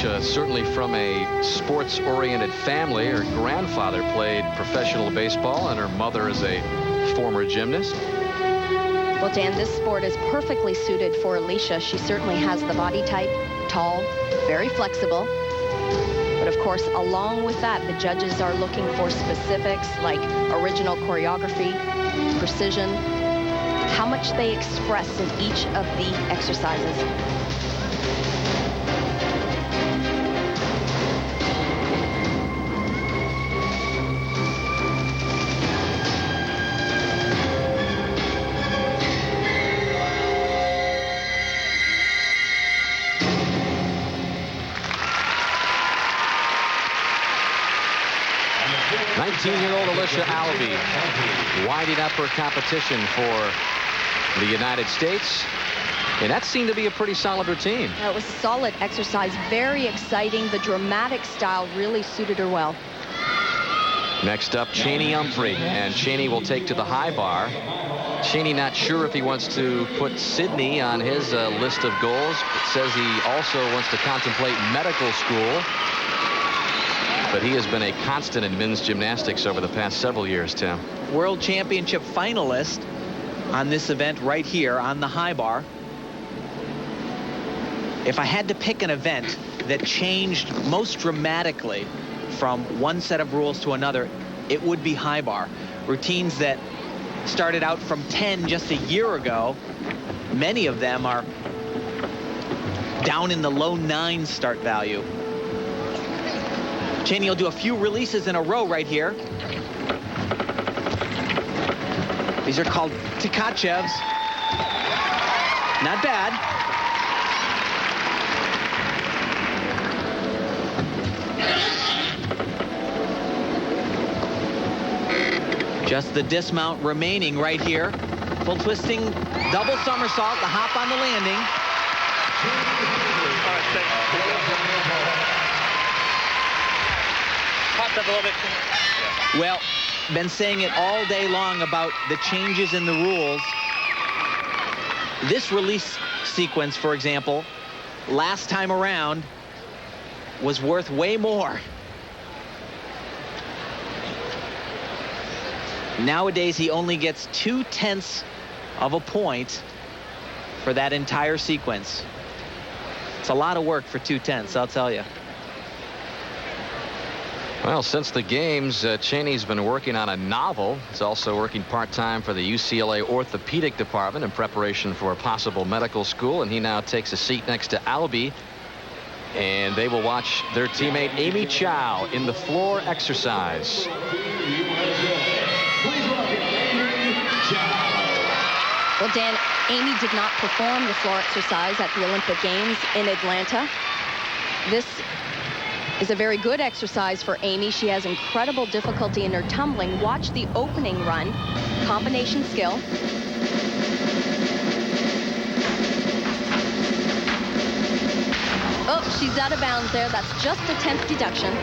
Alicia, certainly from a sports-oriented family. Her grandfather played professional baseball, and her mother is a former gymnast. Well, Dan, this sport is perfectly suited for Alicia. She certainly has the body type, tall, very flexible. But of course, along with that, the judges are looking for specifics like original choreography, precision, how much they express in each of the exercises. Year-old Alicia Albee winding up her competition for the United States. And that seemed to be a pretty solid routine. It was a solid exercise, very exciting. The dramatic style really suited her well. Next up, Cheney Humphrey, and Cheney will take to the high bar. Cheney not sure if he wants to put Sydney on his list of goals. It says he also wants to contemplate medical school. But he has been a constant in men's gymnastics over the past several years, Tim. World Championship finalist on this event right here on the high bar. If I had to pick an event that changed most dramatically from one set of rules to another, it would be high bar. Routines that started out from 10 just a year ago, many of them are down in the low 9 start value. Cheney will do a few releases in a row right here. These are called Tkachevs. Not bad. Just the dismount remaining right here. Full twisting, double somersault, the hop on the landing. Up a little bit. Well, been saying it all day long about the changes in the rules. This release sequence, for example, last time around was worth way more. Nowadays, he only gets 0.2 of a point for that entire sequence. It's a lot of work for 0.2, I'll tell you. Well, since the games, Cheney's been working on a novel. He's also working part-time for the UCLA orthopedic department in preparation for a possible medical school, and he now takes a seat next to Albee, and they will watch their teammate Amy Chow in the floor exercise. Well, Dan, Amy did not perform the floor exercise at the Olympic Games in Atlanta. This is a very good exercise for Amy. She has incredible difficulty in her tumbling. Watch the opening run. Combination skill. Oh, she's out of bounds there. That's just a 10th deduction.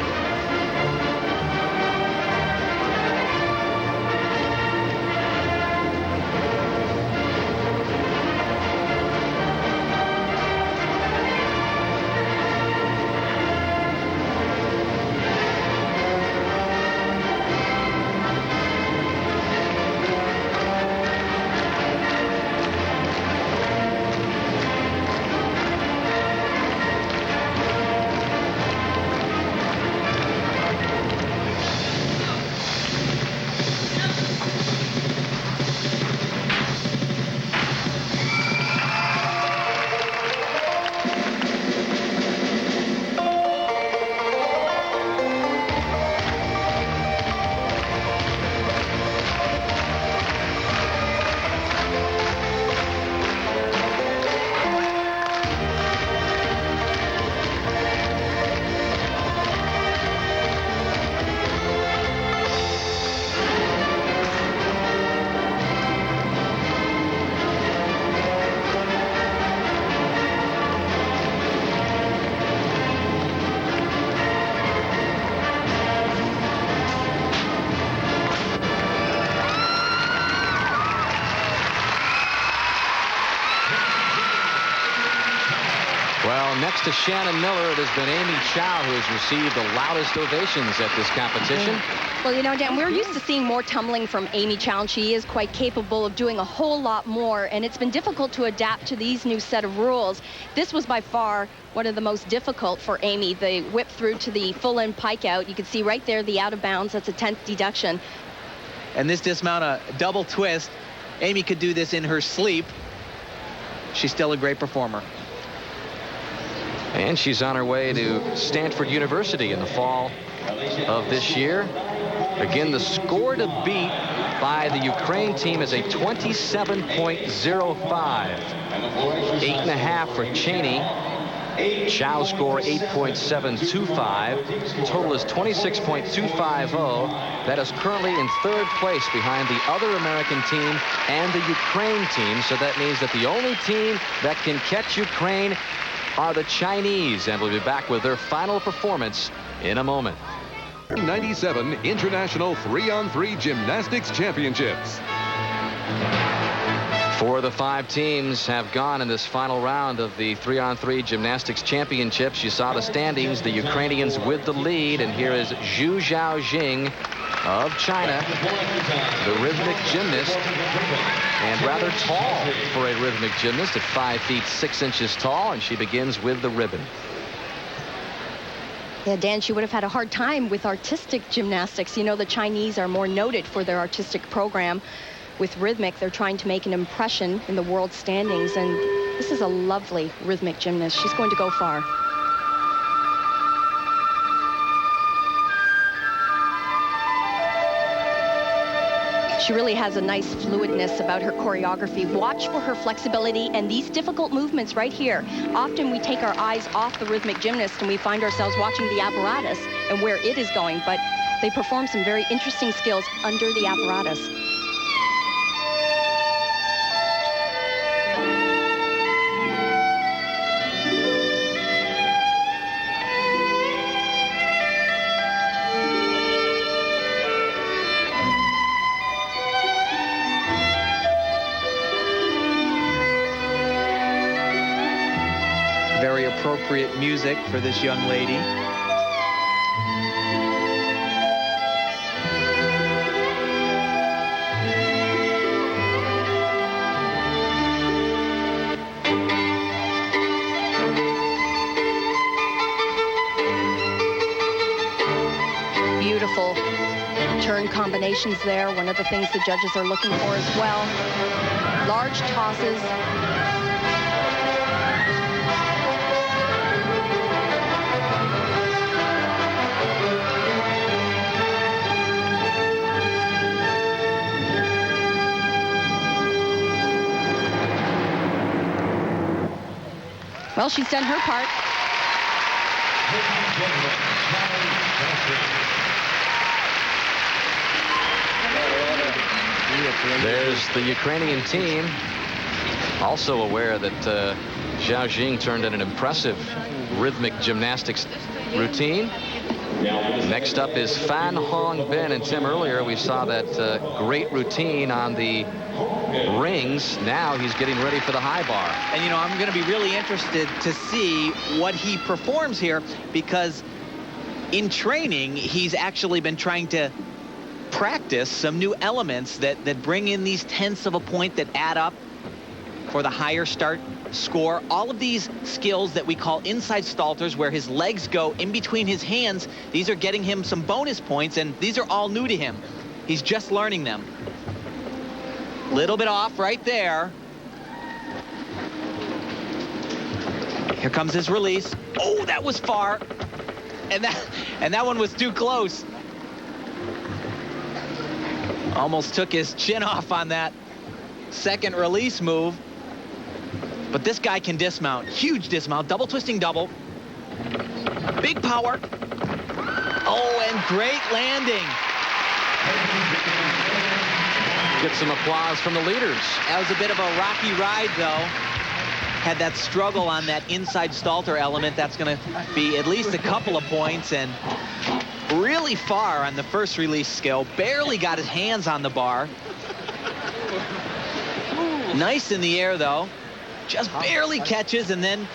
next to Shannon Miller, it has been Amy Chow who has received the loudest ovations at this competition. Well, you know, Dan, we're used to seeing more tumbling from Amy Chow, and she is quite capable of doing a whole lot more, and it's been difficult to adapt to these new set of rules. This was by far one of the most difficult for Amy, the whip through to the full-in pike out. You can see right there the out of bounds. That's a 10th deduction. And this dismount, a double twist. Amy could do this in her sleep. She's still a great performer. And she's on her way to Stanford University in the fall of this year. Again, the score to beat by the Ukraine team is a 27.05. 8.5 for Cheney. Chow score 8.725. Total is 26.250. That is currently in third place behind the other American team and the Ukraine team. So that means that the only team that can catch Ukraine are the Chinese, and we'll be back with their final performance in a moment. 97 International 3-on-3 Gymnastics Championships. 4 of the 5 teams have gone in this final round of the 3-on-3 Gymnastics Championships. You saw the standings, the Ukrainians with the lead, and here is Zhu Zhaojing of China, the rhythmic gymnast, and rather tall for a rhythmic gymnast at 5 feet 6 inches tall, and she begins with the ribbon. Yeah, Dan, she would have had a hard time with artistic gymnastics. You know, the Chinese are more noted for their artistic program. With rhythmic, they're trying to make an impression in the world standings, and this is a lovely rhythmic gymnast. She's going to go far. She really has a nice fluidness about her choreography. Watch for her flexibility and these difficult movements right here. Often we take our eyes off the rhythmic gymnast and we find ourselves watching the apparatus and where it is going, but they perform some very interesting skills under the apparatus. Very appropriate music for this young lady. Beautiful turn combinations there. One of the things the judges are looking for as well. Large tosses. Well, she's done her part. There's the Ukrainian team, also aware that Zhaojing turned in an impressive rhythmic gymnastics routine. Next up is Fan Hong Ben, and Tim, earlier we saw that great routine on the rings. Now he's getting ready for the high bar. And you know, I'm going to be really interested to see what he performs here, because in training he's actually been trying to practice some new elements that bring in these tenths of a point that add up for the higher start score. All of these skills that we call inside stalters, where his legs go in between his hands, these are getting him some bonus points, and these are all new to him. He's just learning them. Little bit off right there. Here comes his release. Oh, that was far. And that one was too close. Almost took his chin off on that second release move. But this guy can dismount. Huge dismount. Double twisting double. Big power. Oh, and great landing. Get some applause from the leaders. That was a bit of a rocky ride, though. Had that struggle on that inside stalter element. That's going to be at least a couple of points, and really far on the first release skill. Barely got his hands on the bar. Nice in the air, though. just barely catches, and then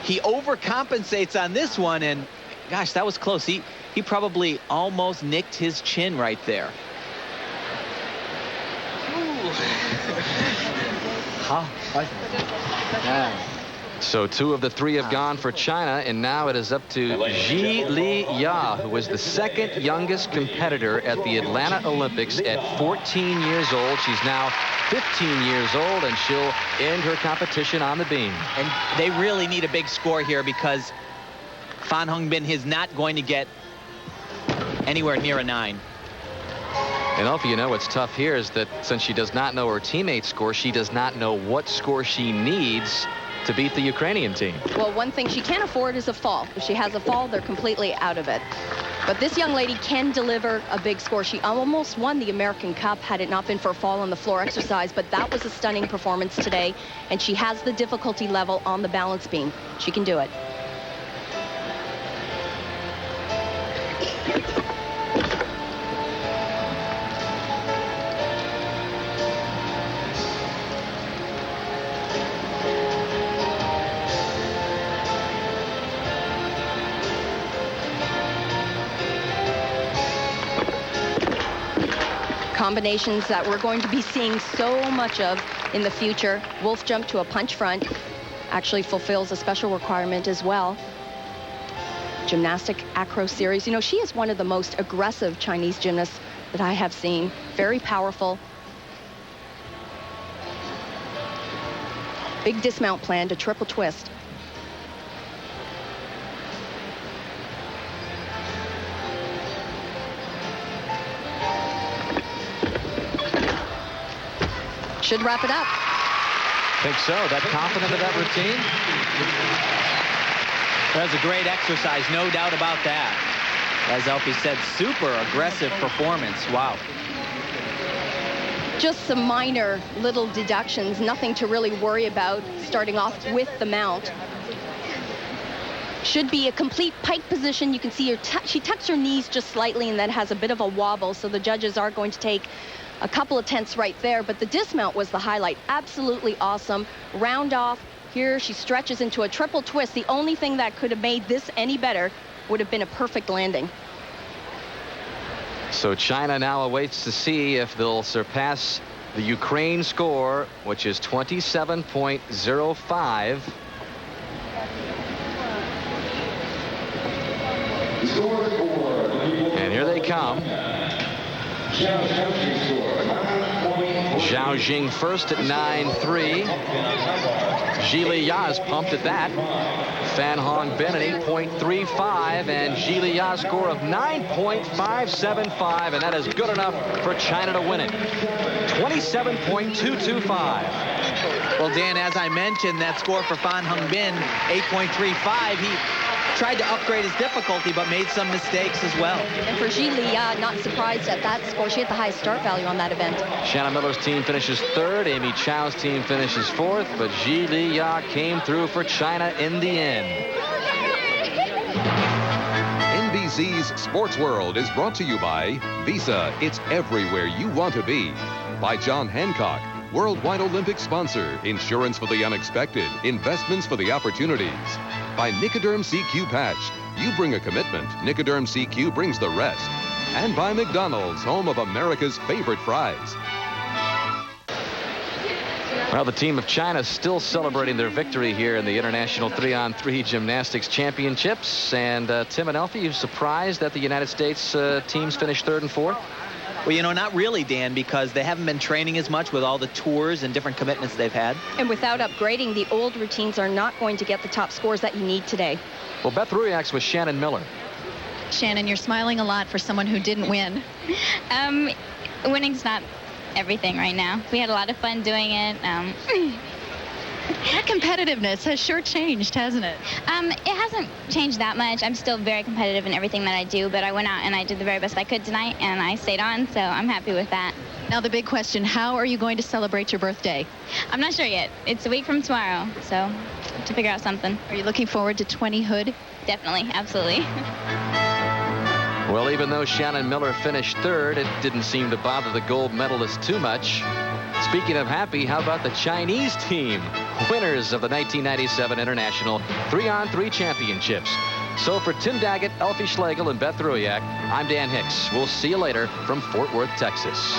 he overcompensates on this one, and gosh, that was close. He probably almost nicked his chin right there. So 2 of the 3 have gone for China, and now it is up to Ji Li-ya, who was the 2nd youngest competitor at the Atlanta Olympics at 14 years old. She's now 15 years old, and she'll end her competition on the beam. And they really need a big score here, because Fan Hongbin is not going to get anywhere near a 9. And Alfie, you know what's tough here is that since she does not know her teammate's score, she does not know what score she needs to beat the Ukrainian team. Well, one thing she can't afford is a fall. If she has a fall, they're completely out of it. But this young lady can deliver a big score. She almost won the American Cup had it not been for a fall on the floor exercise, but that was a stunning performance today, and she has the difficulty level on the balance beam. She can do it. Combinations that we're going to be seeing so much of in the future. Wolf jump to a punch front actually fulfills a special requirement as well. Gymnastic acro series. You know, she is one of the most aggressive Chinese gymnasts that I have seen. Very powerful. Big dismount planned, a triple twist. Should wrap it up. Think so? That confident of that routine? That was a great exercise, no doubt about that. As Elfie said, super aggressive performance. Wow. Just some minor little deductions, nothing to really worry about starting off with the mount. Should be a complete pike position. You can see she tucks her knees just slightly and then has a bit of a wobble, so the judges are going to take a couple of tenths right there, but the dismount was the highlight. Absolutely awesome. Round off here, she stretches into a triple twist. The only thing that could have made this any better would have been a perfect landing. So China now awaits to see if they'll surpass the Ukraine score, which is 27.05. And here they come. Zhao Jing first at 9.3. Ji Li-ya is pumped at that. Fan Hongbin at 8.35, and Ji Li-ya's score of 9.575, and that is good enough for China to win it. 27.225. Well, Dan, as I mentioned, that score for Fan Hongbin, 8.35. He tried to upgrade his difficulty, but made some mistakes as well. And for Ji Li-ya, not surprised at that score. She had the highest start value on that event. Shannon Miller's team finishes 3rd. Amy Chow's team finishes 4th, but Ji Li-ya came through for China in the end. NBC's Sports World is brought to you by Visa. It's everywhere you want to be. By John Hancock, worldwide Olympic sponsor. Insurance for the unexpected. Investments for the opportunities. By Nicoderm CQ Patch. You bring a commitment. Nicoderm CQ brings the rest. And by McDonald's, home of America's favorite fries. Well, the team of China still celebrating their victory here in the International 3-on-3 Gymnastics Championships. And Tim and Elfie, you surprised that the United States teams finished 3rd and 4th? Well, you know, not really, Dan, because they haven't been training as much with all the tours and different commitments they've had. And without upgrading, the old routines are not going to get the top scores that you need today. Well, Beth Ruiak's with Shannon Miller. Shannon, you're smiling a lot for someone who didn't win. Winning's not everything right now. We had a lot of fun doing it. That competitiveness has sure changed, hasn't it? It hasn't changed that much. I'm still very competitive in everything that I do, but I went out and I did the very best I could tonight, and I stayed on, so I'm happy with that. Now the big question, how are you going to celebrate your birthday? I'm not sure yet. It's a week from tomorrow, so to figure out something. Are you looking forward to 20 hood? Definitely, absolutely. Well, even though Shannon Miller finished 3rd, it didn't seem to bother the gold medalist too much. Speaking of happy, how about the Chinese team? Winners of the 1997 International 3-on-3 Championships. So for Tim Daggett, Elfie Schlegel, and Beth Ruyak, I'm Dan Hicks. We'll see you later from Fort Worth, Texas.